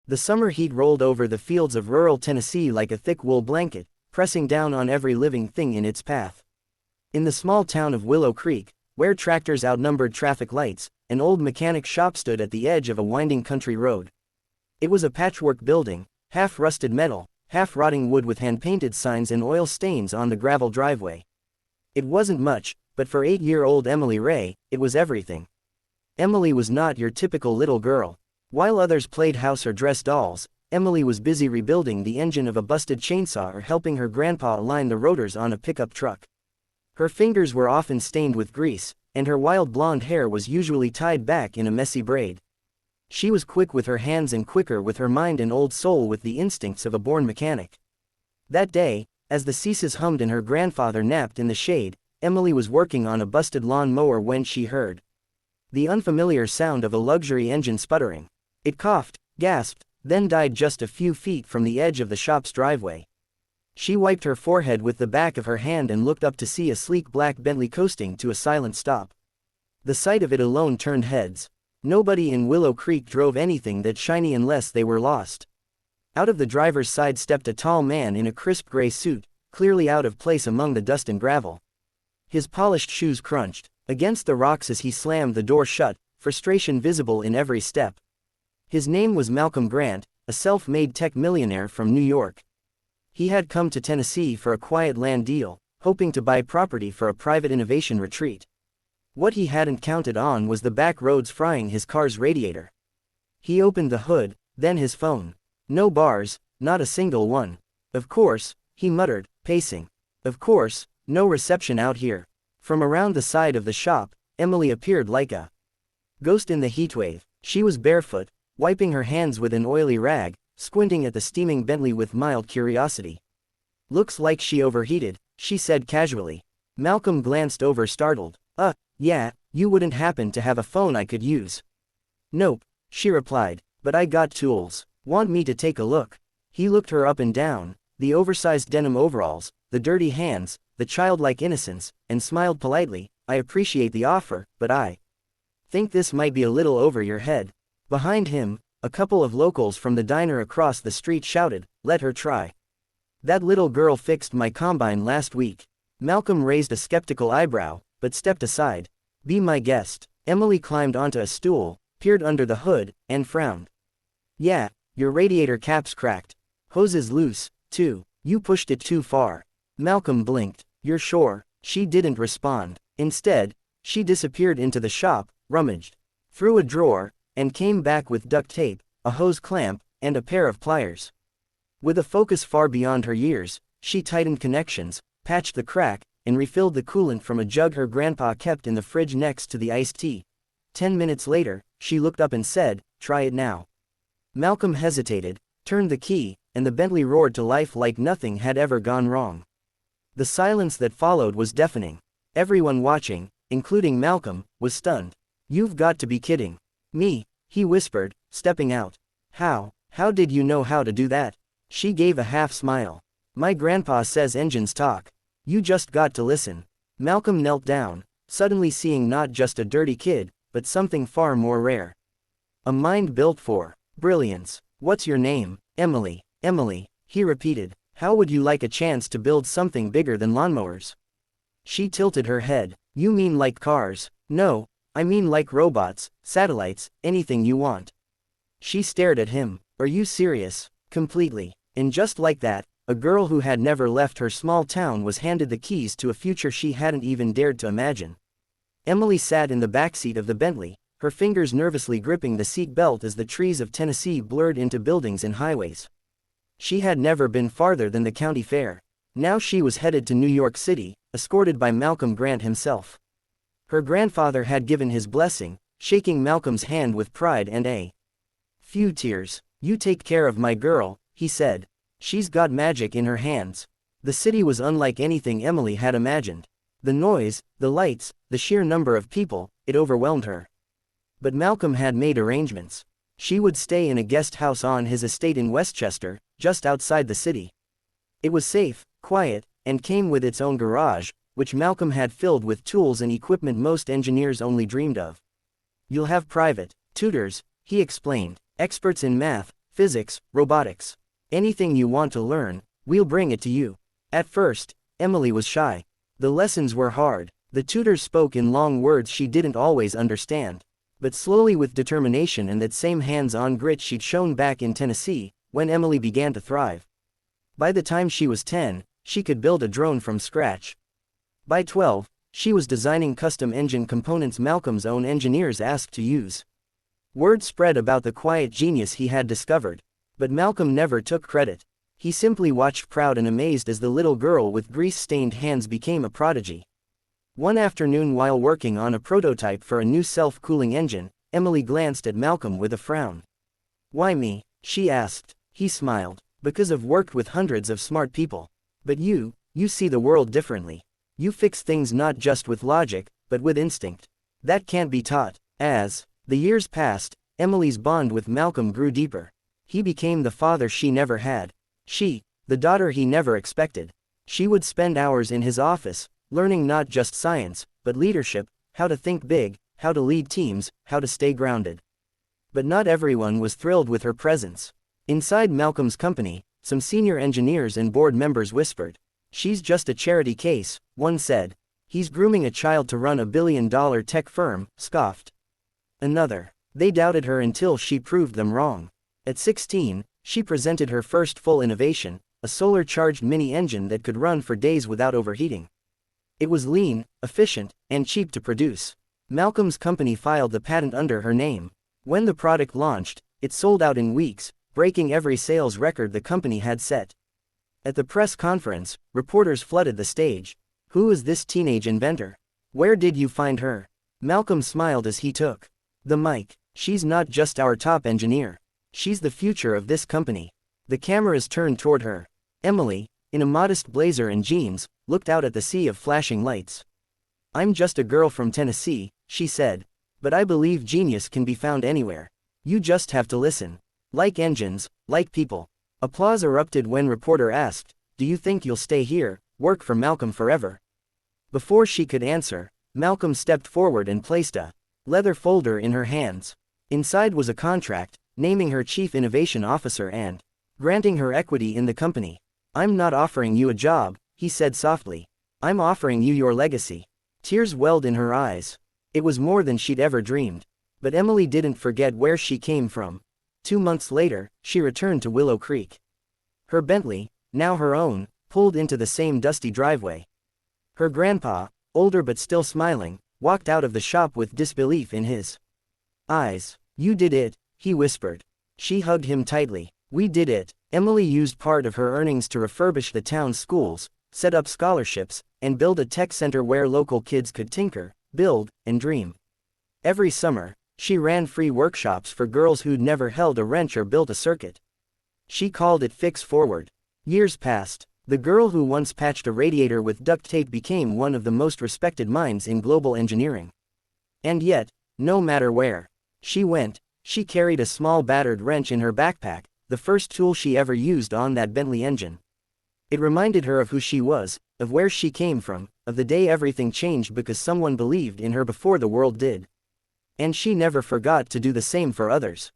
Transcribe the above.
The summer heat rolled over the fields of rural Tennessee like a thick wool blanket, pressing down on every living thing in its path. In the small town of Willow Creek, where tractors outnumbered traffic lights, an old mechanic shop stood at the edge of a winding country road. It was a patchwork building, half rusted metal, half rotting wood with hand-painted signs and oil stains on the gravel driveway. It wasn't much, but for 8-year-old Emily Ray, it was everything. Emily was not your typical little girl. While others played house or dressed dolls, Emily was busy rebuilding the engine of a busted chainsaw or helping her grandpa align the rotors on a pickup truck. Her fingers were often stained with grease, and her wild blonde hair was usually tied back in a messy braid. She was quick with her hands and quicker with her mind, an old soul with the instincts of a born mechanic. That day, as the Ceases hummed and her grandfather napped in the shade, Emily was working on a busted lawn mower when she heard the unfamiliar sound of a luxury engine sputtering. It coughed, gasped, then died just a few feet from the edge of the shop's driveway. She wiped her forehead with the back of her hand and looked up to see a sleek black Bentley coasting to a silent stop. The sight of it alone turned heads. Nobody in Willow Creek drove anything that shiny unless they were lost. Out of the driver's side stepped a tall man in a crisp gray suit, clearly out of place among the dust and gravel. His polished shoes crunched against the rocks as he slammed the door shut, frustration visible in every step. His name was Malcolm Grant, a self-made tech millionaire from New York. He had come to Tennessee for a quiet land deal, hoping to buy property for a private innovation retreat. What he hadn't counted on was the back roads frying his car's radiator. He opened the hood, then his phone. No bars, not a single one. Of course, he muttered, pacing. Of course, no reception out here. From around the side of the shop, Emily appeared like a ghost in the heatwave. She was barefoot, wiping her hands with an oily rag, squinting at the steaming Bentley with mild curiosity. Looks like she overheated, she said casually. Malcolm glanced over startled. Yeah, you wouldn't happen to have a phone I could use? Nope, she replied, but I got tools. Want me to take a look? He looked her up and down, the oversized denim overalls, the dirty hands, the childlike innocence, and smiled politely. I appreciate the offer, but I think this might be a little over your head. Behind him, a couple of locals from the diner across the street shouted, let her try. That little girl fixed my combine last week. Malcolm raised a skeptical eyebrow, but stepped aside. Be my guest. Emily climbed onto a stool, peered under the hood, and frowned. Yeah, your radiator cap's cracked. Hose is loose, too. You pushed it too far. Malcolm blinked. You're sure? She didn't respond. Instead, she disappeared into the shop, rummaged through a drawer, and came back with duct tape, a hose clamp, and a pair of pliers. With a focus far beyond her years, she tightened connections, patched the crack, and refilled the coolant from a jug her grandpa kept in the fridge next to the iced tea. 10 minutes later, she looked up and said, try it now. Malcolm hesitated, turned the key, and the Bentley roared to life like nothing had ever gone wrong. The silence that followed was deafening. Everyone watching, including Malcolm, was stunned. You've got to be kidding me, he whispered, stepping out. How did you know how to do that? She gave a half smile. My grandpa says engines talk. You just got to listen. Malcolm knelt down, suddenly seeing not just a dirty kid, but something far more rare. A mind built for brilliance. What's your name? Emily. Emily, he repeated. How would you like a chance to build something bigger than lawnmowers? She tilted her head. You mean like cars? No, I mean like robots, satellites, anything you want. She stared at him. Are you serious? Completely. And just like that, a girl who had never left her small town was handed the keys to a future she hadn't even dared to imagine. Emily sat in the backseat of the Bentley, her fingers nervously gripping the seat belt as the trees of Tennessee blurred into buildings and highways. She had never been farther than the county fair. Now she was headed to New York City, escorted by Malcolm Grant himself. Her grandfather had given his blessing, shaking Malcolm's hand with pride and a few tears. You take care of my girl, he said. She's got magic in her hands. The city was unlike anything Emily had imagined. The noise, the lights, the sheer number of people, it overwhelmed her. But Malcolm had made arrangements. She would stay in a guest house on his estate in Westchester, just outside the city. It was safe, quiet, and came with its own garage, which Malcolm had filled with tools and equipment most engineers only dreamed of. You'll have private tutors, he explained, experts in math, physics, robotics. Anything you want to learn, we'll bring it to you. At first, Emily was shy. The lessons were hard. The tutors spoke in long words she didn't always understand. But slowly, with determination and that same hands-on grit she'd shown back in Tennessee, when Emily began to thrive. By the time she was 10, she could build a drone from scratch. By 12, she was designing custom engine components Malcolm's own engineers asked to use. Word spread about the quiet genius he had discovered. But Malcolm never took credit. He simply watched proud and amazed as the little girl with grease-stained hands became a prodigy. One afternoon, while working on a prototype for a new self-cooling engine, Emily glanced at Malcolm with a frown. "Why me?" she asked. He smiled. "Because I've worked with hundreds of smart people. But you see the world differently. You fix things not just with logic, but with instinct. That can't be taught." As the years passed, Emily's bond with Malcolm grew deeper. He became the father she never had. She, the daughter he never expected. She would spend hours in his office, learning not just science, but leadership, how to think big, how to lead teams, how to stay grounded. But not everyone was thrilled with her presence. Inside Malcolm's company, some senior engineers and board members whispered. "She's just a charity case," one said. "He's grooming a child to run a billion-dollar tech firm," scoffed another. They doubted her until she proved them wrong. At 16, she presented her first full innovation, a solar-charged mini-engine that could run for days without overheating. It was lean, efficient, and cheap to produce. Malcolm's company filed the patent under her name. When the product launched, it sold out in weeks, breaking every sales record the company had set. At the press conference, reporters flooded the stage. "Who is this teenage inventor? Where did you find her?" Malcolm smiled as he took the mic. "She's not just our top engineer. She's the future of this company." The cameras turned toward her. Emily, in a modest blazer and jeans, looked out at the sea of flashing lights. "I'm just a girl from Tennessee," she said. "But I believe genius can be found anywhere. You just have to listen. Like engines, like people." Applause erupted when reporter asked, "Do you think you'll stay here, work for Malcolm forever?" Before she could answer, Malcolm stepped forward and placed a leather folder in her hands. Inside was a contract, naming her Chief Innovation Officer and granting her equity in the company. "I'm not offering you a job," he said softly. "I'm offering you your legacy." Tears welled in her eyes. It was more than she'd ever dreamed. But Emily didn't forget where she came from. 2 months later, she returned to Willow Creek. Her Bentley, now her own, pulled into the same dusty driveway. Her grandpa, older but still smiling, walked out of the shop with disbelief in his eyes. "You did it," he whispered. She hugged him tightly. "We did it." Emily used part of her earnings to refurbish the town's schools, set up scholarships, and build a tech center where local kids could tinker, build, and dream. Every summer, she ran free workshops for girls who'd never held a wrench or built a circuit. She called it Fix Forward. Years passed. The girl who once patched a radiator with duct tape became one of the most respected minds in global engineering. And yet, no matter where she went, she carried a small battered wrench in her backpack, the first tool she ever used on that Bentley engine. It reminded her of who she was, of where she came from, of the day everything changed because someone believed in her before the world did. And she never forgot to do the same for others.